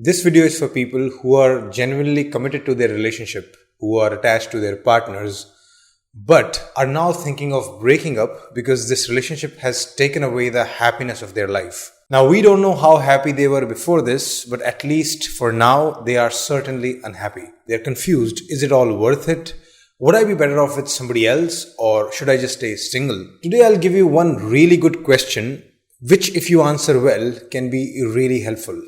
This video is for people who are genuinely committed to their relationship, who are attached to their partners, but are now thinking of breaking up because this relationship has taken away the happiness of their life. Now, we don't know how happy they were before this, but at least for now, they are certainly unhappy. They're confused. Is it all worth it? Would I be better off with somebody else, or should I just stay single? Today, I'll give you one really good question, which if you answer well, can be really helpful.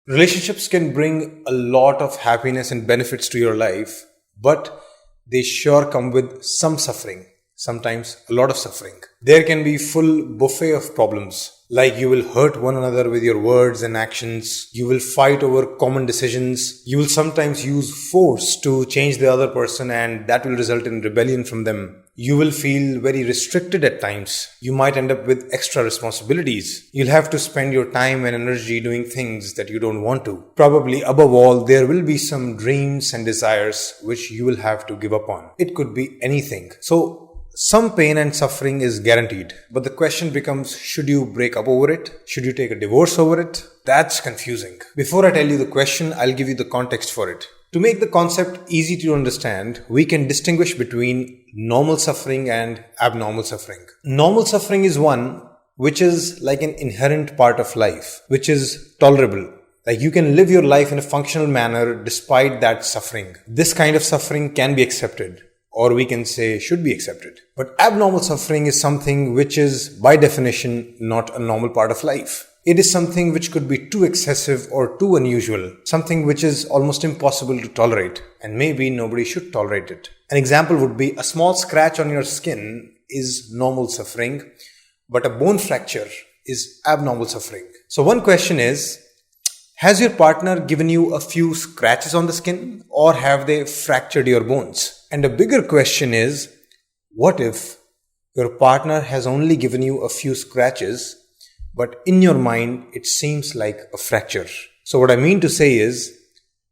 Relationships can bring a lot of happiness and benefits to your life, but they sure come with some suffering, sometimes a lot of suffering. There can be full buffet of problems, like you will hurt one another with your words and actions, you will fight over common decisions, you will sometimes use force to change the other person and that will result in rebellion from them. You will feel very restricted at times. You might end up with extra responsibilities. You'll have to spend your time and energy doing things that you don't want to. Probably above all, there will be some dreams and desires which you will have to give up on. It could be anything. So some pain and suffering is guaranteed. But the question becomes, should you break up over it? Should you take a divorce over it? That's confusing. Before I tell you the question, I'll give you the context for it. To make the concept easy to understand, we can distinguish between normal suffering and abnormal suffering. Normal suffering is one which is like an inherent part of life, which is tolerable. Like you can live your life in a functional manner despite that suffering. This kind of suffering can be accepted, or we can say should be accepted. But abnormal suffering is something which is by definition not a normal part of life. It is something which could be too excessive or too unusual, something which is almost impossible to tolerate, and maybe nobody should tolerate it. An example would be a small scratch on your skin is normal suffering, but a bone fracture is abnormal suffering. So one question is, has your partner given you a few scratches on the skin, or have they fractured your bones? And a bigger question is, what if your partner has only given you a few scratches, but in your mind, it seems like a fracture? So what I mean to say is,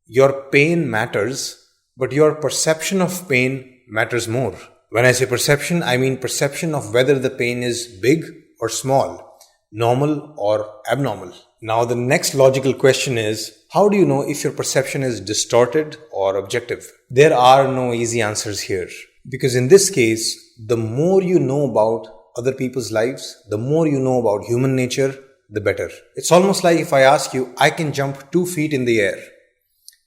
your pain matters, but your perception of pain matters more. When I say perception, I mean perception of whether the pain is big or small, normal or abnormal. Now, the next logical question is, how do you know if your perception is distorted or objective? There are no easy answers here, because in this case, the more you know about other people's lives, the more you know about human nature, the better. It's almost like if I ask you, I can jump 2 feet in the air.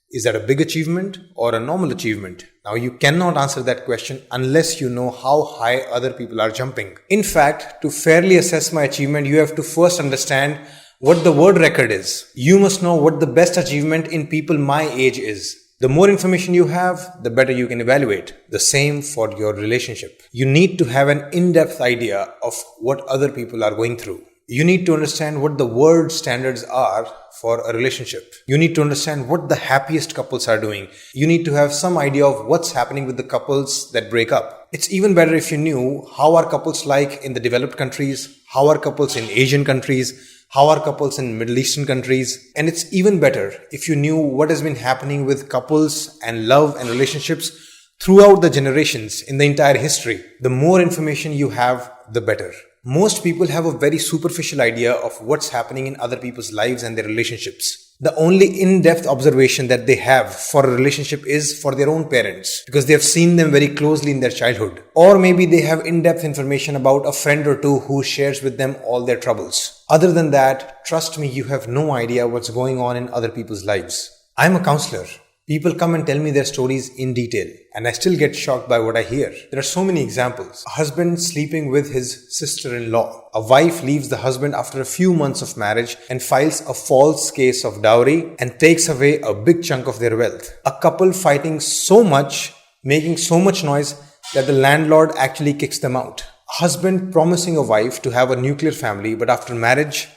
Is that a big achievement or a normal achievement? Now, you cannot answer that question unless you know how high other people are jumping. In fact, to fairly assess my achievement, you have to first understand what the world record is. You must know what the best achievement in people my age is. The more information you have, the better you can evaluate. The same for your relationship. You need to have an in-depth idea of what other people are going through. You need to understand what the world standards are for a relationship. You need to understand what the happiest couples are doing. You need to have some idea of what's happening with the couples that break up. It's even better if you knew how are couples like in the developed countries, how are couples in Asian countries, how are couples in Middle Eastern countries? And it's even better if you knew what has been happening with couples and love and relationships throughout the generations in the entire history. The more information you have, the better. Most people have a very superficial idea of what's happening in other people's lives and their relationships. The only in-depth observation that they have for a relationship is for their own parents, because they have seen them very closely in their childhood. Or maybe they have in-depth information about a friend or two who shares with them all their troubles. Other than that, trust me, you have no idea what's going on in other people's lives. I'm a counselor. People come and tell me their stories in detail, and I still get shocked by what I hear. There are so many examples. A husband sleeping with his sister-in-law. A wife leaves the husband after a few months of marriage and files a false case of dowry and takes away a big chunk of their wealth. A couple fighting so much, making so much noise that the landlord actually kicks them out. A husband promising a wife to have a nuclear family, but after marriage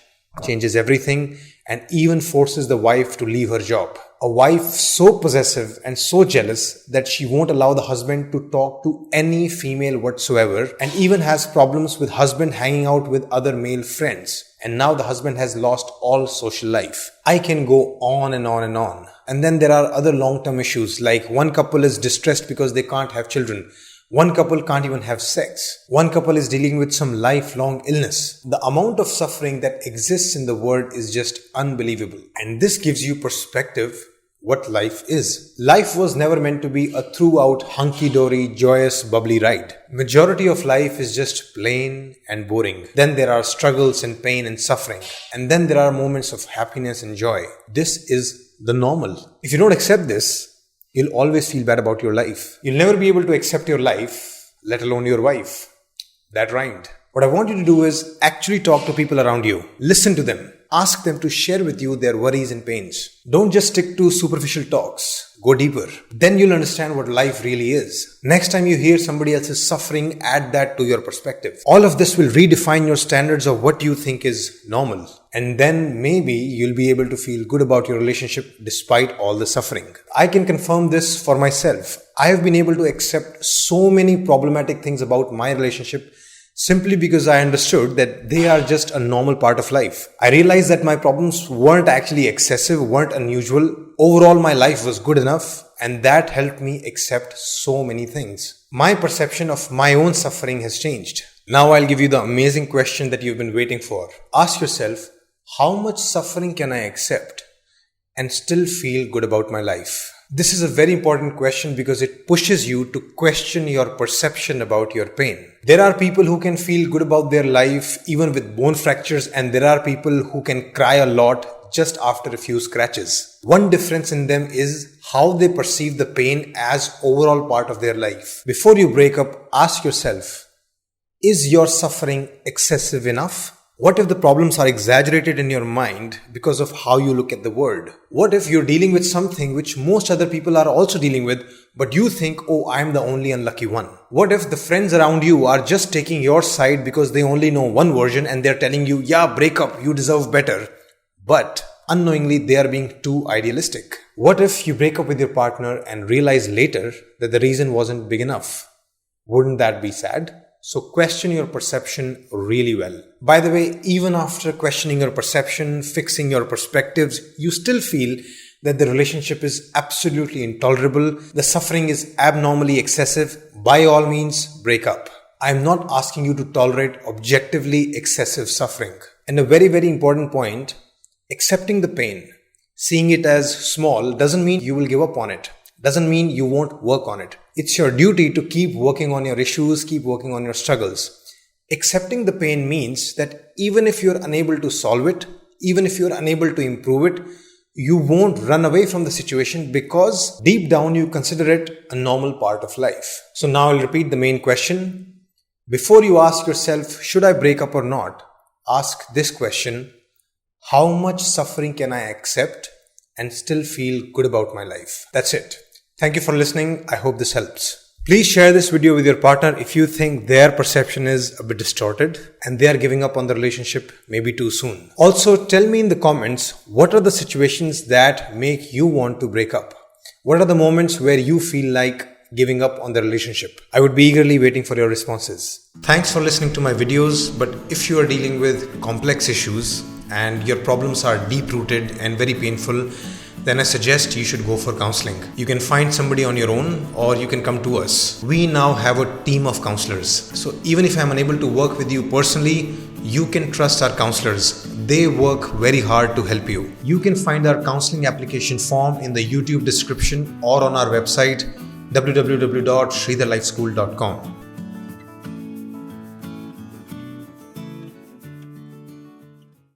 changes everything and even forces the wife to leave her job. A wife so possessive and so jealous that she won't allow the husband to talk to any female whatsoever, and even has problems with husband hanging out with other male friends. And now the husband has lost all social life. I can go on and on and on. And then there are other long-term issues, like one couple is distressed because they can't have children. One couple can't even have sex. One couple is dealing with some lifelong illness. The amount of suffering that exists in the world is just unbelievable. And this gives you perspective what life is. Life was never meant to be a throughout hunky-dory, joyous, bubbly ride. Majority of life is just plain and boring. Then there are struggles and pain and suffering. And then there are moments of happiness and joy. This is the normal. If you don't accept this, you'll always feel bad about your life. You'll never be able to accept your life, let alone your wife. That rhymed. What I want you to do is actually talk to people around you. Listen to them. Ask them to share with you their worries and pains. Don't just stick to superficial talks. Go deeper. Then you'll understand what life really is. Next time you hear somebody else's suffering, add that to your perspective. All of this will redefine your standards of what you think is normal. And then maybe you'll be able to feel good about your relationship despite all the suffering. I can confirm this for myself. I have been able to accept so many problematic things about my relationship simply because I understood that they are just a normal part of life. I realized that my problems weren't actually excessive, weren't unusual. Overall, my life was good enough, and that helped me accept so many things. My perception of my own suffering has changed. Now I'll give you the amazing question that you've been waiting for. Ask yourself, how much suffering can I accept and still feel good about my life? This is a very important question because it pushes you to question your perception about your pain. There are people who can feel good about their life even with bone fractures, and there are people who can cry a lot just after a few scratches. One difference in them is how they perceive the pain as overall part of their life. Before you break up, ask yourself, is your suffering excessive enough? What if the problems are exaggerated in your mind because of how you look at the world? What if you're dealing with something which most other people are also dealing with, but you think, oh, I'm the only unlucky one? What if the friends around you are just taking your side because they only know one version and they're telling you, yeah, break up, you deserve better. But unknowingly, they are being too idealistic. What if you break up with your partner and realize later that the reason wasn't big enough? Wouldn't that be sad? So question your perception really well. By the way, even after questioning your perception, fixing your perspectives, you still feel that the relationship is absolutely intolerable, the suffering is abnormally excessive, by all means, break up. I'm not asking you to tolerate objectively excessive suffering. And a very, very important point, accepting the pain, seeing it as small doesn't mean you will give up on it. Doesn't mean you won't work on it. It's your duty to keep working on your issues, keep working on your struggles. Accepting the pain means that even if you're unable to solve it, even if you're unable to improve it, you won't run away from the situation because deep down you consider it a normal part of life. So now I'll repeat the main question. Before you ask yourself, should I break up or not? Ask this question, how much suffering can I accept and still feel good about my life? That's it. Thank you for listening. I hope this helps. Please share this video with your partner if you think their perception is a bit distorted and they are giving up on the relationship maybe too soon. Also, tell me in the comments, what are the situations that make you want to break up? What are the moments where you feel like giving up on the relationship? I would be eagerly waiting for your responses. Thanks for listening to my videos, but if you are dealing with complex issues and your problems are deep-rooted and very painful, then I suggest you should go for counseling. You can find somebody on your own or you can come to us. We now have a team of counselors. So even if I'm unable to work with you personally, you can trust our counselors. They work very hard to help you. You can find our counseling application form in the YouTube description or on our website www.shridharlifeschool.com.